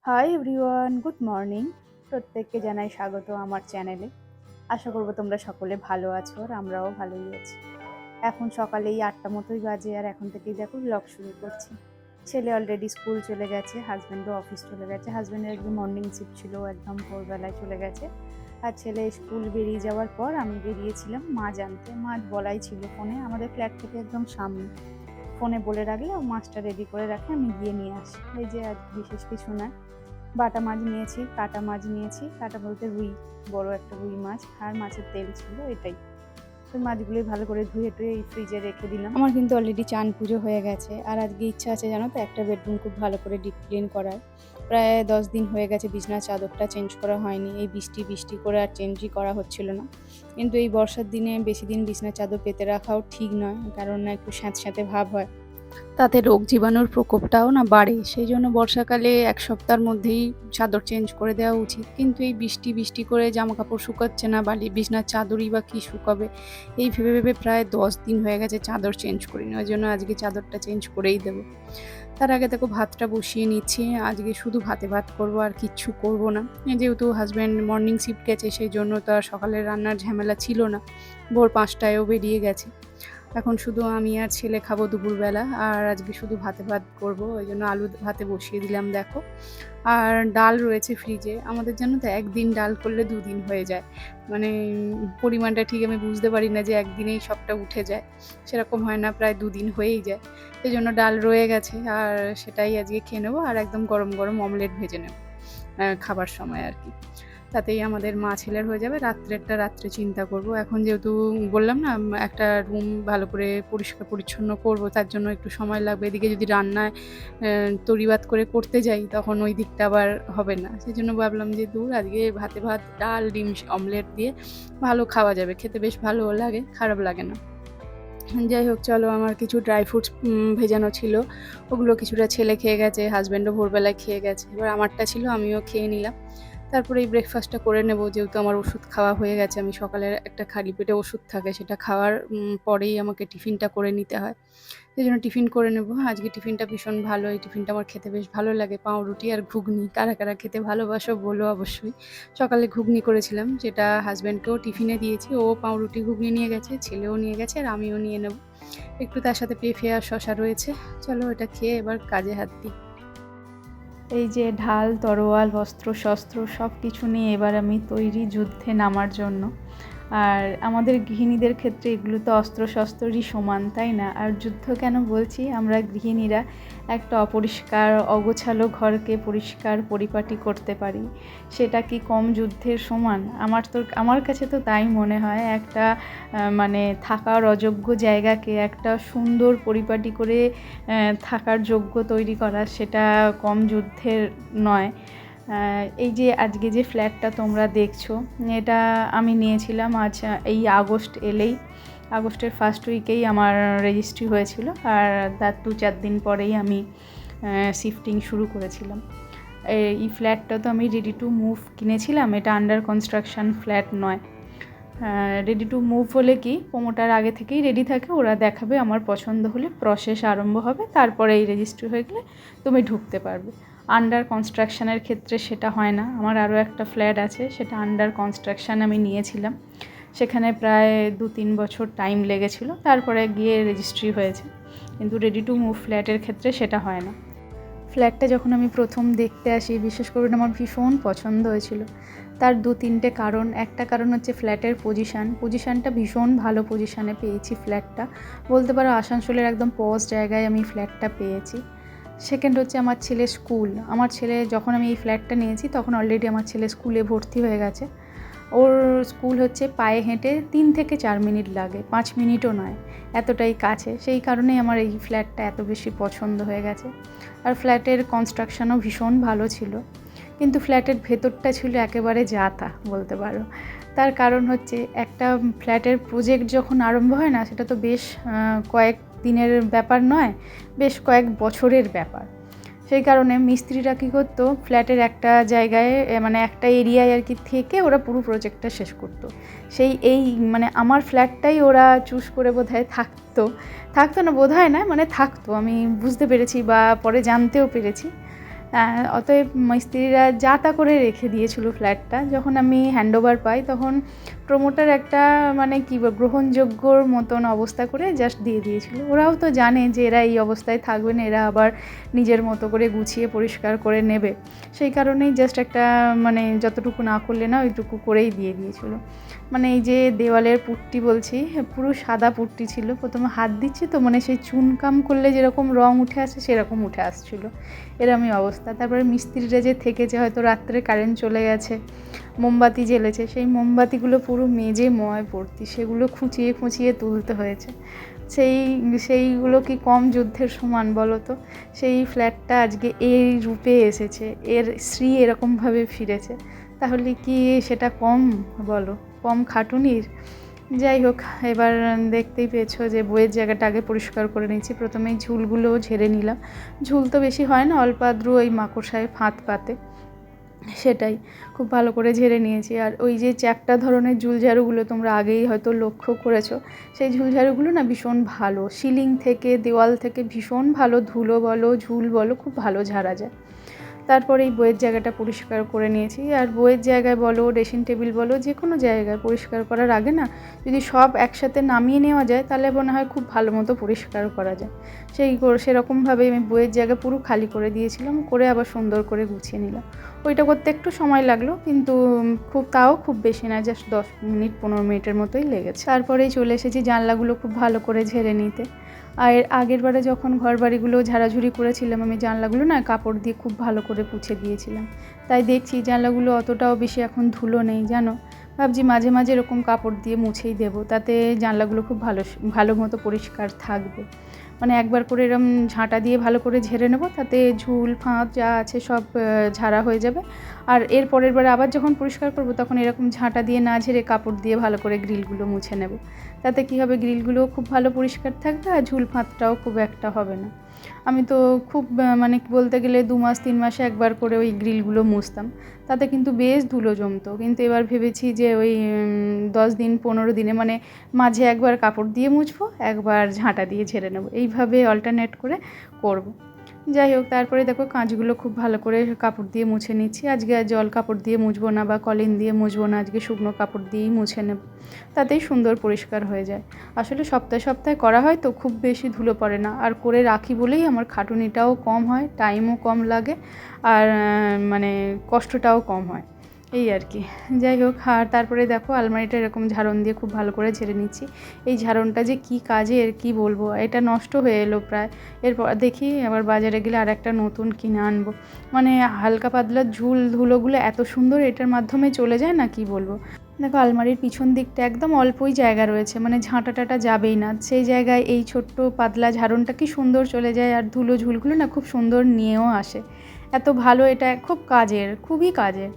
Hi everyone, good morning. প্রত্যেককে জানাই স্বাগত আমার চ্যানেলে। আশা করব তোমরা সকলে ভালো আছো আর আমরাও ভালোই আছি। এখন সকালে এই 8টা মতোই বাজে আর এখন থেকেই দেখো ব্লগ শুরু করছি। ছেলে অলরেডি স্কুল চলে গেছে, হাজব্যান্ডও অফিস চলে গেছে। হাজব্যান্ডের একদম মর্নিং শিফট ছিল, একদম ভোরবেলায় চলে গেছে। আর ছেলে স্কুল বেরিয়ে যাওয়ার পর আমি বেরিয়েছিলাম মাছ আনতে। মাছ বলাই ছিল ফোনে, আমাদের ফ্ল্যাট থেকে একদম সামনে। ফোনে বলে রাখলে ও মাছটা রেডি করে রাখে, আমি গিয়ে নিয়ে আসি। এই যে আজ বিশেষ কিছু না, বাটা মাছ নিয়েছি, কাটা মাছ নিয়েছি। কাটা বলতে রুই, বড় একটা রুই মাছ, আর মাছের তেল ছিল, এটাই। তো মাছগুলোই ভালো করে ধুয়ে টুয়ে এই ফ্রিজে রেখে দিলাম। আমার কিন্তু অলরেডি চান পুজো হয়ে গেছে আর আজকে ইচ্ছা আছে জানো তো, একটা বেডরুম খুব ভালো করে ডিপ ক্লিন করার। প্রায় 10 দিন হয়ে গেছে বিছনার চাদরটা চেঞ্জ করা হয়নি। এই বৃষ্টি বৃষ্টি করে আর চেঞ্জই করা হচ্ছিল না। কিন্তু এই বর্ষার দিনে বেশি দিন বিছনার চাদর পেতে রাখাও ঠিক নয়, কারণ না একটু স্যাঁত স্যাঁতে ভাব হয়, তাতে রোগ জীবাণুর প্রকোপটাও না বাড়ে। সেই জন্য বর্ষাকালে 1 সপ্তাহের মধ্যেই চাদর চেঞ্জ করে দেওয়া উচিত। কিন্তু এই বৃষ্টি বৃষ্টি করে জামা কাপড় শুকাচ্ছে না, বালি বিছনার চাদরই বা কী শুকাবে, এই ভেবে ভেবে প্রায় 10 দিন হয়ে গেছে চাদর চেঞ্জ করিনি। ওই জন্য আজকে চাদরটা চেঞ্জ করেই দেবো। তার আগে দেখো ভাতটা বসিয়ে নিচ্ছি। আজকে শুধু ভাতে ভাত করবো, আর কিচ্ছু করব না। যেহেতু হাজব্যান্ড মর্নিং শিফট গেছে, সেই জন্য তো আর সকালের রান্নার ঝামেলা ছিল না। ভোর 5টায়ও বেরিয়ে গেছে। এখন শুধু আমি আর ছেলে খাবো দুপুরবেলা, আর আজকে শুধু ভাতে ভাত করব। ওই জন্য আলু ভাতে বসিয়ে দিলাম দেখো। আর ডাল রয়েছে ফ্রিজে। আমাদের জানো তো, একদিন ডাল করলে 2 দিন হয়ে যায়। মানে পরিমাণটা ঠিক আমি বুঝতে পারি না যে একদিনেই সবটা উঠে যায়, সেরকম হয় না, প্রায় 2 দিন হয়েই যায়। সেই জন্য ডাল রয়ে গেছে, আর সেটাই আজকে খেয়ে নেবো। আর একদম গরম গরম অমলেট ভেজে নেব খাবার সময় আর কি। তাতেই আমাদের মা ছেলের হয়ে যাবে। রাত্রেরটা রাত্রে চিন্তা করব। এখন যেহেতু বললাম না, একটা রুম ভালো করে পরিষ্কার পরিচ্ছন্ন করব, তার জন্য একটু সময় লাগবে। এদিকে যদি রান্নায় তরিবাত করে করতে যাই, তখন ওই দিকটা আবার হবে না। সেই জন্য ভাবলাম যে দূর, আজকে ভাতে ভাত, ডাল, ডিম অমলেট দিয়ে ভালো খাওয়া যাবে। খেতে বেশ ভালোও লাগে, খারাপ লাগে না। যাই হোক, চলো, আমার কিছু ড্রাই ফ্রুটস ভেজানো ছিল, ওগুলো কিছুটা ছেলে খেয়ে গেছে, হাজব্যান্ডও ভোরবেলায় খেয়ে গেছে। এবার আমারটা ছিল, আমিও খেয়ে নিলাম। তারপরে এই ব্রেকফাস্টটা করে নেব, যেহেতু আমার ওষুধ খাওয়া হয়ে গেছে। আমি সকালের একটা খালি পেটে ওষুধ থাকে, সেটা খাওয়ার পরেই আমাকে টিফিনটা করে নিতে হয়। সেই জন্য টিফিন করে নেব। আজকে টিফিনটা ভীষণ ভালো, এই টিফিনটা আমার খেতে বেশ ভালো লাগে। পাউরুটি আর ঘুগনি, কারা কারা খেতে ভালোবাসো বলো অবশ্যই। সকালে ঘুগনি করেছিলাম, যেটা হাজব্যান্ডকেও টিফিনে দিয়েছি। ও পাউরুটি ঘুগনি নিয়ে গেছে, ছেলেও নিয়ে গেছে, আর আমিও নিয়ে নেব। একটু তার সাথে পেঁপে আর শশা রয়েছে। চলো, এটা খেয়ে এবার কাজে হাত দিই। এই যে ঢাল, তরোয়াল, অস্ত্র শস্ত্র সব কিছু নিয়ে এবার আমি তৈরি যুদ্ধে নামার জন্য। আর আমাদের গৃহিণীদের ক্ষেত্রে এগুলো তো অস্ত্রশস্ত্রই সমান, তাই না? আর যুদ্ধ কেন বলছি, আমরা গৃহিণীরা একটা অপরিষ্কার অগোছালো ঘরকে পরিষ্কার পরিপাটি করতে পারি, সেটা কি কম যুদ্ধের সমান? আমার কাছে তো তাই মনে হয়। একটা মানে থাকার অযোগ্য জায়গাকে একটা সুন্দর পরিপাটি করে থাকার যোগ্য তৈরি করা, সেটা কম যুদ্ধের নয়। এই যে আজকে যে ফ্ল্যাটটা তোমরা দেখছো, এটা আমি নিয়েছিলাম আজ এই আগস্ট এলেই। আগস্টের ফার্স্ট উইকেই আমার রেজিস্ট্রি হয়েছিল, আর তার 2-4 দিন পরেই আমি শিফটিং শুরু করেছিলাম। এই ফ্ল্যাটটা তো আমি রেডি টু মুভ কিনেছিলাম, এটা আন্ডার কনস্ট্রাকশন ফ্ল্যাট নয়। রেডি টু মুভ হলে কি, প্রোমোটার আগে থেকেই রেডি থাকে, ওরা দেখাবে, আমার পছন্দ হলে প্রসেস আরম্ভ হবে, তারপরে এই রেজিস্ট্রি হয়ে গেলে তুমি ঢুকতে পারবে। আন্ডার কনস্ট্রাকশানের ক্ষেত্রে সেটা হয় না। আমার আরও একটা ফ্ল্যাট আছে, সেটা আন্ডার কনস্ট্রাকশান আমি নিয়েছিলাম। সেখানে প্রায় 2-3 বছর টাইম লেগেছিল, তারপরে গিয়ে রেজিস্ট্রি হয়েছে। কিন্তু রেডি টু মুভ ফ্ল্যাটের ক্ষেত্রে সেটা হয় না। ফ্ল্যাটটা যখন আমি প্রথম দেখতে আসি, বিশেষ করে আমার ভীষণ পছন্দ হয়েছিল। তার 2-3টে কারণ। একটা কারণ হচ্ছে ফ্ল্যাটের পজিশানটা ভীষণ ভালো পজিশানে পেয়েছি ফ্ল্যাটটা। বলতে পারো আসানসোলের একদম পজ জায়গায় আমি ফ্ল্যাটটা পেয়েছি। সেকেন্ড হচ্ছে আমার ছেলের স্কুল। আমার ছেলে, যখন আমি এই ফ্ল্যাটটা নিয়েছি তখন অলরেডি আমার ছেলে স্কুলে ভর্তি হয়ে গেছে। ওর স্কুল হচ্ছে পায়ে হেঁটে 3 থেকে 4 মিনিট লাগে, 5 মিনিটও নয়, এতটাই কাছে। সেই কারণেই আমার এই ফ্ল্যাটটা এত বেশি পছন্দ হয়ে গেছে। আর ফ্ল্যাটের কনস্ট্রাকশানও ভীষণ ভালো ছিল, কিন্তু ফ্ল্যাটের ভেতরটা ছিল একেবারে যা-তা বলতে পারো। তার কারণ হচ্ছে, একটা ফ্ল্যাটের প্রজেক্ট যখন আরম্ভ হয় না, সেটা তো বেশ কয়েক দিনের ব্যাপার নয়, বেশ কয়েক বছরের ব্যাপার। সেই কারণে মিস্ত্রিরা কী করতো, ফ্ল্যাটের একটা জায়গায় মানে একটা এরিয়ায় আর কি থেকে ওরা পুরো প্রজেক্টটা শেষ করতো। এই মানে আমার ফ্ল্যাটটাই ওরা চুজ করে বোধহয় থাকতো না, বোধহয় না, মানে থাকতো, আমি বুঝতে পেরেছি বা পরে জানতেও পেরেছি। অতএব মিস্ত্রিরা যা তা করে রেখে দিয়েছিল ফ্ল্যাটটা। যখন আমি হ্যান্ডওভার পাই তখন প্রমোটার একটা মানে কী গ্রহণযোগ্যর মতন অবস্থা করে জাস্ট দিয়ে দিয়েছিল। ওরাও তো জানে যে এরা এই অবস্থায় থাকবে না, এরা আবার নিজের মতো করে গুছিয়ে পরিষ্কার করে নেবে, সেই কারণেই জাস্ট একটা মানে যতটুকু না করলে না ওইটুকু করেই দিয়ে দিয়েছিল। মানে এই যে দেওয়ালের পুট্টি বলছি, পুরো সাদা পুট্টি ছিল। প্রথমে হাত দিচ্ছি তো মানে সেই চুনকাম করলে যেরকম রং উঠে আসে সেরকম উঠে আসছিলো, এরকমই অবস্থা। তারপরে মিস্ত্রিরা যে থেকেছে, হয়তো রাত্রে কারেন্ট চলে গেছে, মোমবাতি জ্বেলেছে, সেই মোমবাতিগুলো পুরো মেজে ময় ভর্তি, সেগুলো খুঁচিয়ে খুঁচিয়ে তুলতে হয়েছে। সেইগুলো কি কম যুদ্ধের সমান বলো তো? সেই ফ্ল্যাটটা আজকে এই রূপে এসেছে, এর শ্রী এরকমভাবে ফিরেছে, তাহলে কি সেটা কম বলো, কম খাটুনির? যাই হোক, এবার দেখতেই পেয়েছো যে বইয়ের জায়গাটা আগে পরিষ্কার করে নিচ্ছি। প্রথমেই ঝুলগুলো ঝেড়ে নিলাম। ঝুল তো বেশি হয় না, অল্প আদ্রু ওই মাকড়সায় ফাঁদ পাতে, সেটাই খুব ভালো করে ঝেড়ে নিয়েছি। আর ওই যে চ্যাপ্টা ধরনের ঝুলঝাড়ুগুলো তোমরা আগেই হয়তো লক্ষ্য করেছো, সেই ঝুলঝাড়ুগুলো না ভীষণ ভালো, সিলিং থেকে দেওয়াল থেকে ভীষণ ভালো, ধুলো বলো ঝুল বলো খুব ভালো ঝাড়া যায়। তারপরে এই বইয়ের জায়গাটা পরিষ্কার করে নিয়েছি। আর বইয়ের জায়গায় বলো, ড্রেসিং টেবিল বলো, যে কোনো জায়গায় পরিষ্কার করার আগে না যদি সব একসাথে নামিয়ে নেওয়া যায় তাহলে মনে হয় খুব ভালো মতো পরিষ্কার করা যায়। সেরকমভাবে আমি বইয়ের জায়গা পুরো খালি করে দিয়েছিলাম, করে আবার সুন্দর করে গুছিয়ে নিলাম। ওইটা করতে একটু সময় লাগলো, কিন্তু খুব বেশি না, জাস্ট 10 মিনিট 15 মিনিটের মতোই লেগেছে। তারপরেই চলে এসেছি জানলাগুলো খুব ভালো করে ঝেড়ে নিতে। আর আগের বারে যখন ঘরবাড়িগুলো ঝাড়াঝুড়ি করেছিলাম, আমি জানলাগুলো না কাপড় দিয়ে খুব ভালো করে পুছে দিয়েছিলাম। তাই দেখছি জানলাগুলো অতটাও বেশি এখন ধুলো নেই জানো। ভাবছি মাঝে মাঝে এরকম কাপড় দিয়ে মুছেই দেবো, তাতে জানলাগুলো খুব ভালো মতো পরিষ্কার থাকবে। মানে একবার করে এরম ঝাঁটা দিয়ে ভালো করে ঝেড়ে নেবো, তাতে ঝুল ফাঁদ যা আছে সব ঝাড়া হয়ে যাবে। আর এর পরের বার আবার যখন পরিষ্কার করব তখন এরকম ঝাঁটা দিয়ে না ঝেড়ে কাপড় দিয়ে ভালো করে গ্রিলগুলো মুছে নেব। তাতে কী হবে, গ্রিলগুলোও খুব ভালো পরিষ্কার থাকবে আর ঝুল ফাঁদটাও খুব একটা হবে না। আমি তো খুব মানে বলতে গেলে 2 মাস 3 মাসে একবার করে ওই গ্রিলগুলো মুছতাম, তাতে কিন্তু বেশ ধুলো জমতো। কিন্তু এবার ভেবেছি যে ওই 10 দিন 15 দিনে মানে মাঝে একবার কাপড় দিয়ে মুছবো, একবার ঝাঁটা দিয়ে ঝেড়ে নেবো, এইভাবে অল্টারনেট করে করব। যাই হোক, তারপরে দেখো কাঁচগুলো খুব ভালো করে কাপড় দিয়ে মুছে নিচ্ছি। আজকে আর জল কাপড় দিয়ে মুছবো না বা কলিন দিয়ে মুছবো না, আজকে শুকনো কাপড় দিয়েই মুছে নেব, তাতেই সুন্দর পরিষ্কার হয়ে যায়। আসলে সপ্তাহে সপ্তাহে করা হয় তো খুব বেশি ধুলো পড়ে না, আর করে রাখি বলেই আমার খাটুনিটাও কম হয়, টাইমও কম লাগে, আর মানে কষ্টটাও কম হয়, এই আর কি। যাই হোক, আর তারপরে দেখো আলমারিটা এরকম ঝাড়ন দিয়ে খুব ভালো করে ঝেড়ে নিচ্ছি। এই ঝাড়নটা যে কী কাজের কি বলবো, এটা নষ্ট হয়ে এলো প্রায়। এরপর দেখি আবার বাজারে গেলে আর একটা নতুন কিনে আনবো। মানে হালকা পাতলা ধুলোগুলো এত সুন্দর এটার মাধ্যমে চলে যায় না, কি বলবো। দেখো আলমারির পিছন দিকটা একদম অল্পই জায়গা রয়েছে, মানে ঝাঁটাটাটা যাবেই না, সেই জায়গায় এই ছোট্ট পাতলা ঝাড়নটা কি সুন্দর চলে যায়, আর ঝুলগুলো না খুব সুন্দর নিয়েও আসে। এত ভালো, এটা খুব কাজের, খুবই কাজের।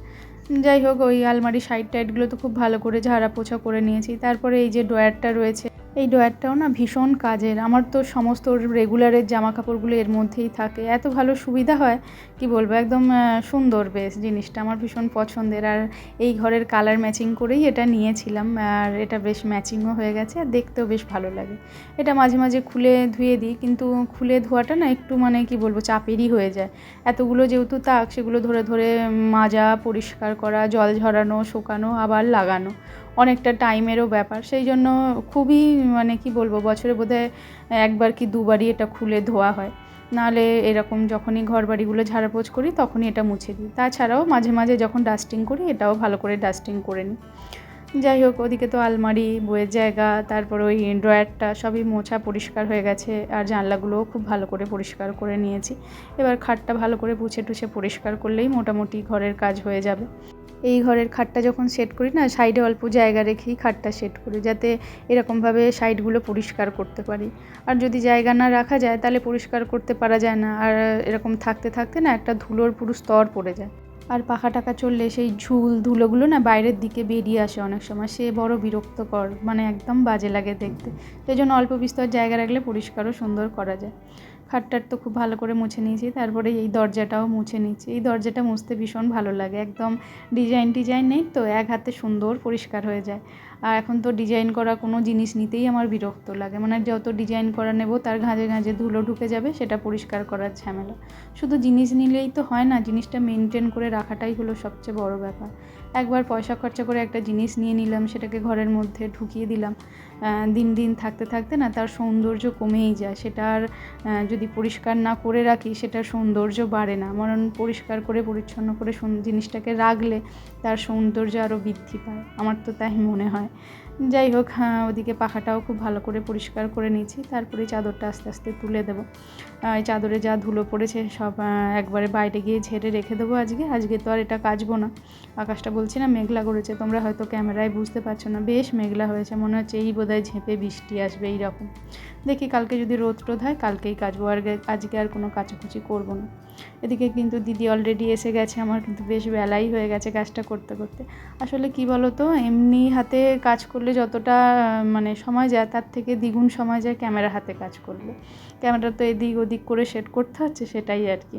যাই হোক, ওই আলমারি সাইড টাইডগুলো তো খুব ভালো করে ঝাড়া পোছা করে নিয়েছি। তারপরে এই যে ড্রয়ারটা রয়েছে, এই ড্রয়ারটাও না ভীষণ কাজের। আমার তো সমস্ত রেগুলারের জামা কাপড়গুলো এর মধ্যেই থাকে, এত ভালো সুবিধা হয় কি বলবো, একদম সুন্দর বেশ জিনিসটা, আমার ভীষণ পছন্দের। আর এই ঘরের কালার ম্যাচিং করেই এটা নিয়েছিলাম, আর এটা বেশ ম্যাচিংও হয়ে গেছে আর দেখতেও বেশ ভালো লাগে। এটা মাঝে মাঝে খুলে ধুয়ে দিই, কিন্তু খুলে ধোয়াটা না একটু মানে কি বলবো চাপেরই হয়ে যায়। এতগুলো যেহেতু তাক, সেগুলো ধরে ধরে মাজা, পরিষ্কার করা, জল ঝরানো, শুকানো, আবার লাগানো অনেকটা টাইমেরও ব্যাপার। সেই জন্য খুবই মানে কি বলবো, বছরে বোধহয় একবার কি দুবারই এটা খুলে ধোয়া হয়। নাহলে এরকম যখনই ঘর বাড়িগুলো ঝাড়াপোছ করি তখনই এটা মুছে দিই। তাছাড়াও মাঝে মাঝে যখন ডাস্টিং করি এটাও ভালো করে ডাস্টিং করে নিই। যাই হোক, ওদিকে তো আলমারি, বইয়ের জায়গা, তারপর ওই ড্রয়ারটা সবই মোছা পরিষ্কার হয়ে গেছে, আর জানলাগুলোও খুব ভালো করে পরিষ্কার করে নিয়েছি। এবার খাটটা ভালো করে পুছে টুছে পরিষ্কার করলেই মোটামুটি ঘরের কাজ হয়ে যাবে। এই ঘরের খাটটা যখন সেট করি না, সাইডে অল্প জায়গা রেখেই খাটটা সেট করি, যাতে এরকমভাবে সাইডগুলো পরিষ্কার করতে পারি। আর যদি জায়গা না রাখা যায় তাহলে পরিষ্কার করতে পারা যায় না, আর এরকম থাকতে থাকতে না একটা ধুলোর পুরো স্তর পড়ে যায়। আর পাখা টাকা চললে সেই ধুলোগুলো না বাইরের দিকে বেরিয়ে আসে অনেক সময়, সে বড় বিরক্তকর, মানে একদম বাজে লাগে দেখতে। সেই জন্য অল্প বিস্তর জায়গা রাখলে পরিষ্কারও সুন্দর করা যায়। খাটটার তো খুব ভালো করে মুছে নিয়েছি। তারপরে এই দরজাটাও মুছে নিচ্ছি। এই দরজাটা মুছতে ভীষণ ভালো লাগে, একদম ডিজাইন নেই তো, এক হাতে সুন্দর পরিষ্কার হয়ে যায়। আর এখন তো ডিজাইন করা কোনো জিনিস নিতেই আমার বিরক্ত লাগে, মানে যত ডিজাইন করা নেব তার ঘাঁজে ঘাঁজে ধুলো ঢুকে যাবে, সেটা পরিষ্কার করার ঝামেলা। শুধু জিনিস নিলেই তো হয় না, জিনিসটা মেনটেন করে রাখাটাই হলো সবচেয়ে বড় ব্যাপার। একবার পয়সা খরচা করে একটা জিনিস নিয়ে নিলাম, সেটাকে ঘরের মধ্যে ঢুকিয়ে দিলাম, দিন দিন থাকতে থাকতে না তার সৌন্দর্য কমেই যায়। সেটা আর যদি পরিষ্কার না করে রাখি সেটার সৌন্দর্য বাড়ে না, বরং পরিষ্কার করে পরিচ্ছন্ন করে জিনিসটাকে রাখলে তার সৌন্দর্য আরও বৃদ্ধি পায়, আমার তো তাই মনে হয়। যাই হোক, ওদিকে পাখাটাও খুব ভালো করে পরিষ্কার করে নিয়েছি, তারপরে চাদরটা আস্তে আস্তে তুলে দেবো। এই চাদরে যা ধুলো পড়েছে সব একবারে বাইরে গিয়ে ঝেড়ে রেখে দেবো। আজকে তো আর এটা কাচবো না। আকাশটা বলছি না মেঘলা করেছে, তোমরা হয়তো ক্যামেরায় বুঝতে পারছো না, বেশ মেঘলা হয়েছে, মনে হচ্ছে এই বোধহয় ঝেঁপে বৃষ্টি আসবে এইরকম। দেখি কালকে যদি রোদ টোদ হয় কালকেই কাচবো, আর আজকে আর কোনো কাচাকুচি করবো না। এদিকে কিন্তু দিদি অলরেডি এসে গেছে, আমার কিন্তু বেশ বেলাই হয়ে গেছে কাজটা করতে করতে। আসলে কি বলো তো, এমনি হাতে কাজ করলে যতটা মানে সময় যায় তার থেকে দ্বিগুণ সময় যায় ক্যামেরা হাতে কাজ করলে। ক্যামেরা তো এদিক ওদিক করে সেট করতে হচ্ছে, সেটাই আর কি।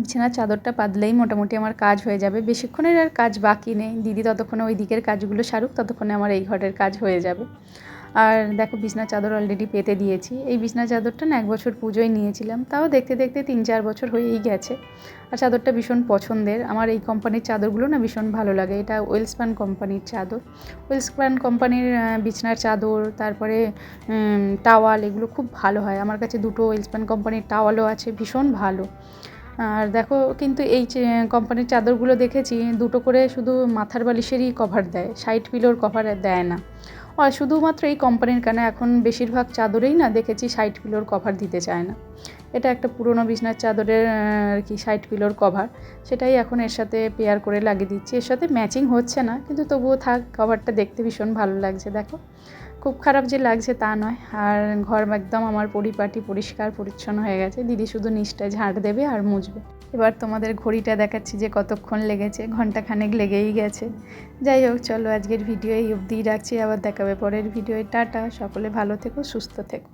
বিছানার চাদরটা পাতলেই মোটামুটি আমার কাজ হয়ে যাবে, বেশিক্ষণের আর কাজ বাকি নেই। দিদি ততক্ষণে ওই দিকের কাজগুলো সারুক, ততক্ষণে আমার এই ঘরের কাজ হয়ে যাবে। আর দেখো বিছনার চাদর অলরেডি পেতে দিয়েছি। এই বিছনার চাদরটা না 1 বছর পুজোয় নিয়েছিলাম, তাও দেখতে দেখতে 3-4 বছর হয়েই গেছে। আর চাদরটা ভীষণ পছন্দের, আমার এই কোম্পানির চাদরগুলো না ভীষণ ভালো লাগে। এটা ওয়েলস্পান কোম্পানির চাদর। ওয়েলস্পান কোম্পানির বিছনার চাদর, তারপরে টাওয়াল, এগুলো খুব ভালো হয়। আমার কাছে 2টো ওয়েলস্পান কোম্পানির টাওয়ালও আছে, ভীষণ ভালো। আর দেখো কিন্তু এই কোম্পানির চাদরগুলো দেখেছি 2টো করে শুধু মাথার বালিশেরই কভার দেয়, সাইড পিলোর কভার দেয় না। আর শুধুমাত্র এই কোম্পানির কেন, এখন বেশিরভাগ চাদরেই না দেখেছি সাইড পিলোর কভার দিতে চায় না। এটা একটা পুরনো বিছনার চাদরের আর কি সাইড পিলোর কভার, সেটাই এখন এর সাথে পেয়ার করে লাগিয়ে দিচ্ছি। এর সাথে ম্যাচিং হচ্ছে না, কিন্তু তবুও থাক, কভারটা দেখতে ভীষণ ভালো লাগছে। দেখো খুব খারাপ যে লাগছে তা নয়। আর ঘর একদম আমার পরিপাটি পরিষ্কার পরিচ্ছন্ন হয়ে গেছে। দিদি শুধু নিচটায় ঝাঁট দেবে আর মুছবে। এবার তোমাদের ঘড়িটা দেখাচ্ছি যে কতক্ষণ লেগেছে, ঘন্টাখানেক লেগেই গেছে। যাই হোক, চলো আজকের ভিডিও এই অবধিই রাখছি, আবার দেখাবে পরের ভিডিওয়। টাটা, সকলে ভালো থেকো, সুস্থ থেকো।